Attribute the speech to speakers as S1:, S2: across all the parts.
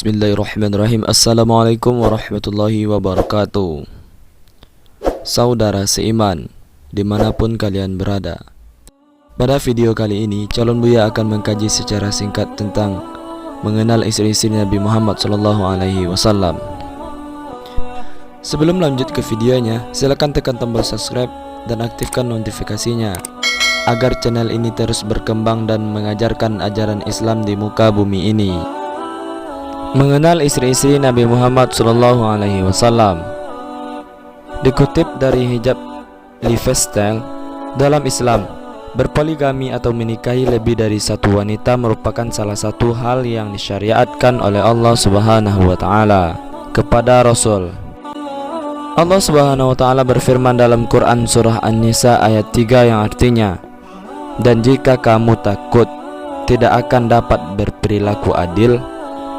S1: Bismillahirrahmanirrahim. Assalamualaikum warahmatullahi wabarakatuh. Saudara seiman, dimanapun kalian berada, pada video kali ini calon buya akan mengkaji secara singkat tentang mengenal istri-istri Nabi Muhammad SAW. Sebelum lanjut ke videonya, silakan tekan tombol subscribe dan aktifkan notifikasinya agar channel ini terus berkembang dan mengajarkan ajaran Islam di muka bumi ini. Mengenal istri-istri Nabi Muhammad SAW. Dikutip dari Hijab Lifestyle, dalam Islam, berpoligami atau menikahi lebih dari satu wanita merupakan salah satu hal yang disyariatkan oleh Allah Subhanahu wa taala kepada Rasul. Allah Subhanahu wa taala berfirman dalam Quran surah An-Nisa ayat 3 yang artinya, "Dan jika kamu takut tidak akan dapat berperilaku adil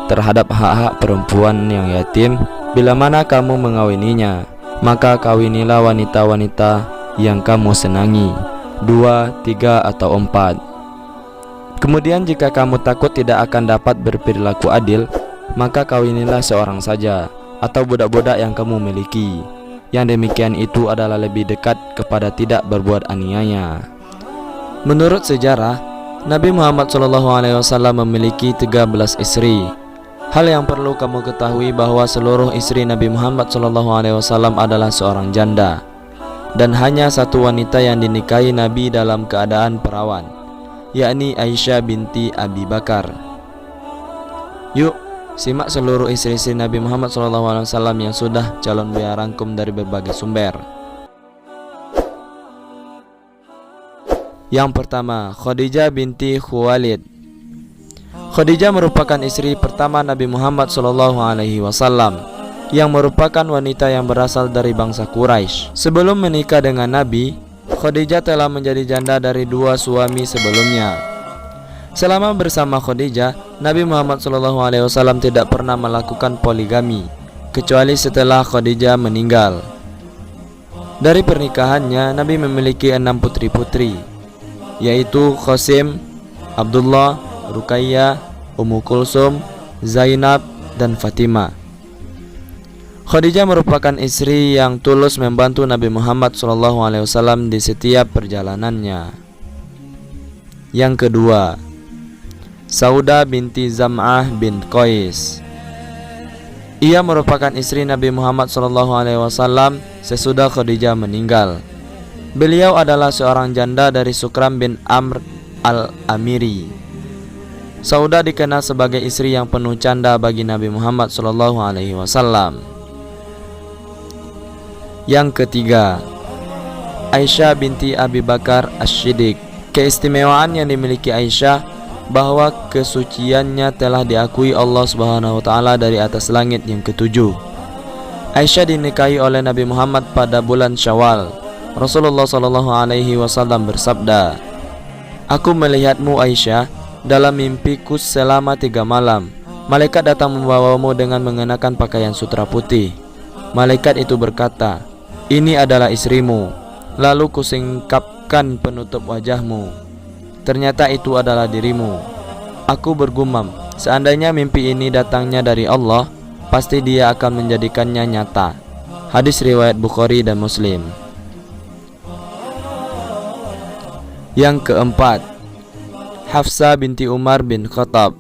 S1: terhadap hak-hak perempuan yang yatim, bila mana kamu mengawininya, maka kawinilah wanita-wanita yang kamu senangi, 2, 3, atau 4. Kemudian jika kamu takut tidak akan dapat berperilaku adil, maka kawinilah seorang saja, atau budak-budak yang kamu miliki. Yang demikian itu adalah lebih dekat kepada tidak berbuat aniaya." Menurut sejarah, Nabi Muhammad SAW memiliki 13 istri. Hal yang perlu kamu ketahui bahwa seluruh istri Nabi Muhammad SAW adalah seorang janda, dan hanya satu wanita yang dinikahi Nabi dalam keadaan perawan, yakni Aisyah binti Abi Bakar. Yuk, simak seluruh istri-istri Nabi Muhammad SAW yang sudah calon buya rangkum dari berbagai sumber. Yang pertama, Khadijah binti Khuwailid. Khadijah merupakan istri pertama Nabi Muhammad SAW, yang merupakan wanita yang berasal dari bangsa Quraisy. Sebelum menikah dengan Nabi, Khadijah telah menjadi janda dari 2 suami sebelumnya. Selama bersama Khadijah, Nabi Muhammad SAW tidak pernah melakukan poligami, kecuali setelah Khadijah meninggal. Dari pernikahannya, Nabi memiliki 6 putri-putri, yaitu Qasim, Abdullah, Ruqayyah, Ummu Kulsum, Zainab, dan Fatimah. Khadijah merupakan istri yang tulus membantu Nabi Muhammad SAW di setiap perjalanannya. Yang kedua, Saudah binti Zam'ah bin Qais. Ia merupakan istri Nabi Muhammad SAW sesudah Khadijah meninggal. Beliau adalah seorang janda dari Sukram bin Amr al-Amiri. Saudah dikenal sebagai istri yang penuh canda bagi Nabi Muhammad SAW. Yang ketiga, Aisyah binti Abi Bakar Asy-Shiddiq. Keistimewaan yang dimiliki Aisyah bahwa kesuciannya telah diakui Allah Subhanahu wa taala dari atas langit yang ketujuh. Aisyah dinikahi oleh Nabi Muhammad pada bulan Syawal. Rasulullah SAW bersabda, "Aku melihatmu Aisyah dalam mimpiku selama 3 malam. Malaikat datang membawamu dengan mengenakan pakaian sutra putih. Malaikat itu berkata, 'Ini adalah istrimu.' Lalu kusingkapkan penutup wajahmu. Ternyata itu adalah dirimu. Aku bergumam, seandainya mimpi ini datangnya dari Allah, pasti Dia akan menjadikannya nyata." Hadis riwayat Bukhari dan Muslim. Yang keempat, Hafsah binti Umar bin Khattab.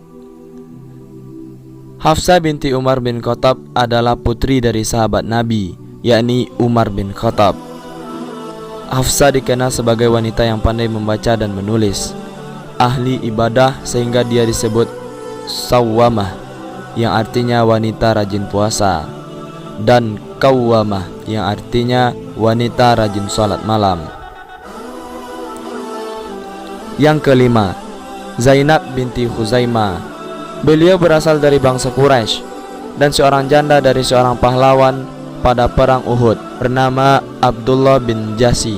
S1: Hafsah binti Umar bin Khattab adalah putri dari sahabat Nabi, yakni Umar bin Khattab. Hafsah dikenal sebagai wanita yang pandai membaca dan menulis, ahli ibadah sehingga dia disebut Sawwamah, yang artinya wanita rajin puasa, dan Qawwamah, yang artinya wanita rajin sholat malam. Yang kelima, Zainab binti Khuzaimah. Beliau berasal dari bangsa Quraisy dan seorang janda dari seorang pahlawan pada perang Uhud bernama Abdullah bin Jasi.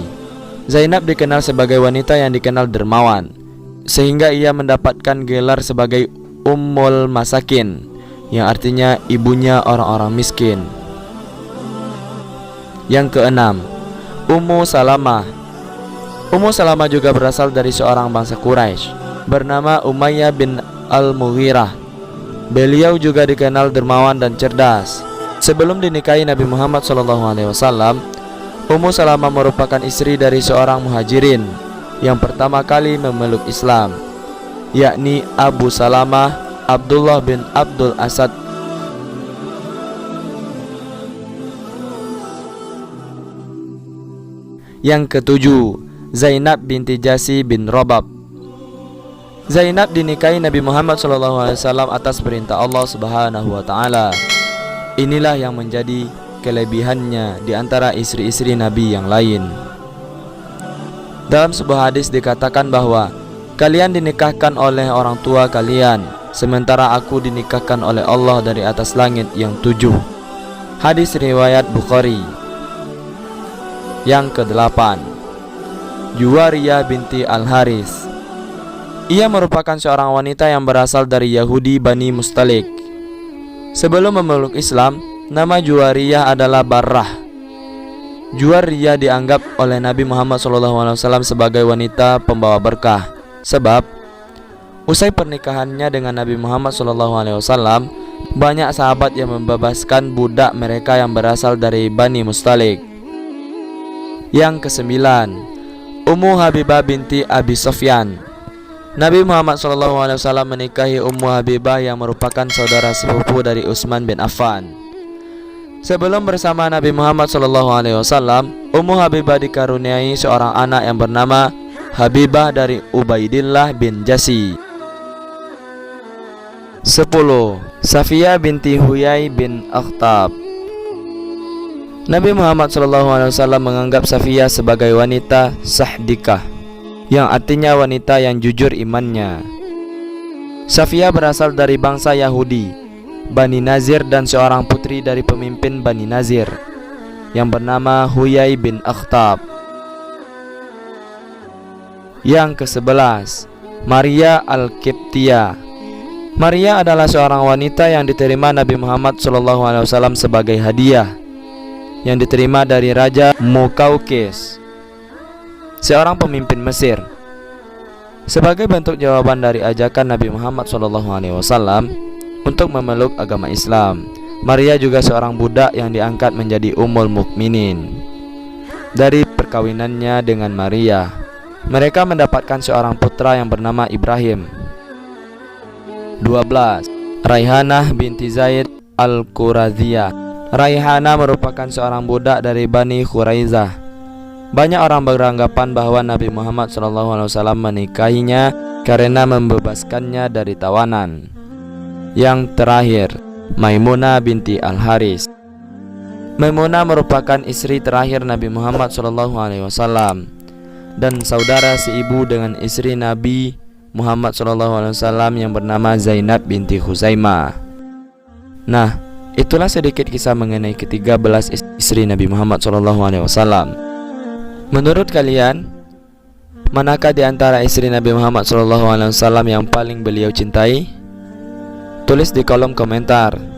S1: Zainab dikenal sebagai wanita yang dikenal dermawan, sehingga ia mendapatkan gelar sebagai Ummul Masakin, yang artinya ibunya orang-orang miskin. Yang keenam, Ummu Salamah. Ummu Salamah juga berasal dari seorang bangsa Quraisy bernama Umayyah bin Al-Mughirah. Beliau juga dikenal dermawan dan cerdas. Sebelum dinikahi Nabi Muhammad SAW, Ummu Salamah merupakan istri dari seorang muhajirin yang pertama kali memeluk Islam, yakni Abu Salamah Abdullah bin Abdul Asad. Yang ketujuh, Zainab binti Jasi bin Robab. Zainab dinikahi Nabi Muhammad SAW atas perintah Allah Subhanahu wa Ta'ala. Inilah yang menjadi kelebihannya di antara istri-istri Nabi yang lain. Dalam sebuah hadis dikatakan bahwa kalian dinikahkan oleh orang tua kalian, sementara aku dinikahkan oleh Allah dari atas langit yang 7. Hadis riwayat Bukhari. Yang ke-8, Juwariyah binti Al-Haris. Ia merupakan seorang wanita yang berasal dari Yahudi Bani Mustalik. Sebelum memeluk Islam, nama Juwariyah adalah Barrah. Juwariyah dianggap oleh Nabi Muhammad SAW sebagai wanita pembawa berkah, sebab usai pernikahannya dengan Nabi Muhammad SAW, banyak sahabat yang membebaskan budak mereka yang berasal dari Bani Mustalik. Yang ke-9, Ummu Habibah binti Abi Sofyan. Nabi Muhammad SAW menikahi Ummu Habibah yang merupakan saudara sepupu dari Utsman bin Affan. Sebelum bersama Nabi Muhammad SAW, Ummu Habibah dikaruniai seorang anak yang bernama Habibah dari Ubaidillah bin Jasi. 10. Safiyah binti Huyai bin Akhtab. Nabi Muhammad SAW menganggap Safiyah sebagai wanita sahdikah, yang artinya wanita yang jujur imannya. Safiyah berasal dari bangsa Yahudi, Bani Nazir, dan seorang putri dari pemimpin Bani Nazir yang bernama Huyai bin Akhtab. Yang ke-11, Maria Al-Qibtiyah. Maria adalah seorang wanita yang diterima Nabi Muhammad SAW sebagai hadiah yang diterima dari Raja Mukaukis, seorang pemimpin Mesir. Sebagai bentuk jawaban dari ajakan Nabi Muhammad SAW untuk memeluk agama Islam, Maria juga seorang budak yang diangkat menjadi Ummul Mukminin. Dari perkawinannya dengan Maria, mereka mendapatkan seorang putra yang bernama Ibrahim. 12. Raihanah binti Zaid Al-Quraziyah. Raihanah merupakan seorang budak dari Bani Khuraizah. Banyak orang beranggapan bahwa Nabi Muhammad SAW menikahinya karena membebaskannya dari tawanan. Yang terakhir, Maimunah binti Al-Haris. Maimunah merupakan istri terakhir Nabi Muhammad SAW dan saudara seibu dengan istri Nabi Muhammad SAW yang bernama Zainab binti Khuzaimah. Nah, itulah sedikit kisah mengenai ke-13 istri Nabi Muhammad SAW. Menurut kalian, manakah di antara istri Nabi Muhammad SAW yang paling beliau cintai? Tulis di kolom komentar.